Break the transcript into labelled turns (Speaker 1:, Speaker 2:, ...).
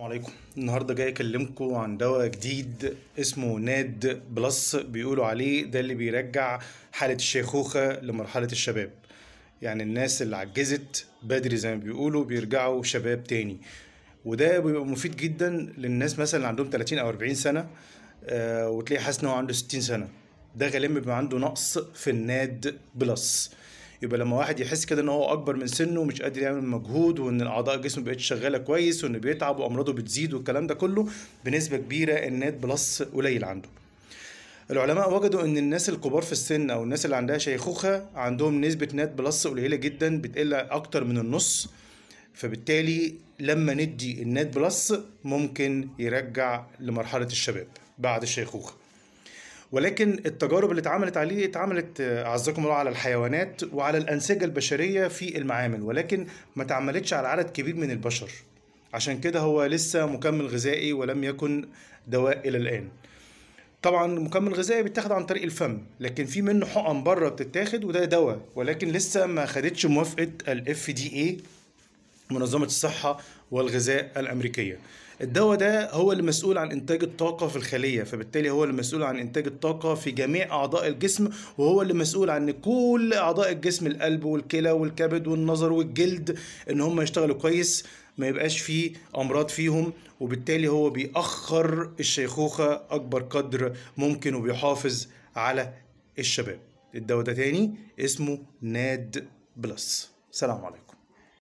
Speaker 1: السلام عليكم. النهارده جاي اكلمكم عن دواء جديد اسمه ناد بلس. بيقولوا عليه ده اللي بيرجع حالة الشيخوخة لمرحلة الشباب. يعني الناس اللي عجزت بدري زي ما بيقولوا بيرجعوا شباب تاني، وده بيبقى مفيد جدا للناس مثلا اللي عندهم 30 او 40 سنة. وتلاقي حاسس ان هو عنده 60 سنة. ده غالبا بيبقى عنده نقص في الناد بلس. يبقى لما واحد يحس كده ان هو اكبر من سنه ومش قادر يعمل مجهود، وان الاعضاء الجسم مبقتش شغاله كويس، وانه بيتعب وامراضه بتزيد والكلام ده كله، بنسبه كبيره الناد بلس قليل عنده. العلماء وجدوا ان الناس الكبار في السن او الناس اللي عندها شيخوخه عندهم نسبه ناد بلس قليله جدا، بتقل اكتر من النص. فبالتالي لما ندي الناد بلس ممكن يرجع لمرحله الشباب بعد الشيخوخه. ولكن التجارب اللي اتعملت اعزكم الله على الحيوانات وعلى الانسجه البشريه في المعامل، ولكن ما اتعملتش على عدد كبير من البشر. عشان كده هو لسه مكمل غذائي ولم يكن دواء الى الان. طبعا مكمل غذائي بيتاخد عن طريق الفم، لكن في منه حقن بره بتتاخد وده دواء، ولكن لسه ما خدتش موافقه الاف دي اي، منظمة الصحة والغذاء الأمريكية. الدواء ده هو اللي مسؤول عن إنتاج الطاقة في الخلية، فبالتالي هو اللي مسؤول عن إنتاج الطاقة في جميع أعضاء الجسم، وهو اللي مسؤول عن كل أعضاء الجسم، القلب والكلى والكبد والنظر والجلد، إن هم يشتغلوا كويس، ما يبقاش فيه أمراض فيهم. وبالتالي هو بيأخر الشيخوخة أكبر قدر ممكن وبيحافظ على الشباب. الدواء ده تاني اسمه ناد بلس. سلام عليكم.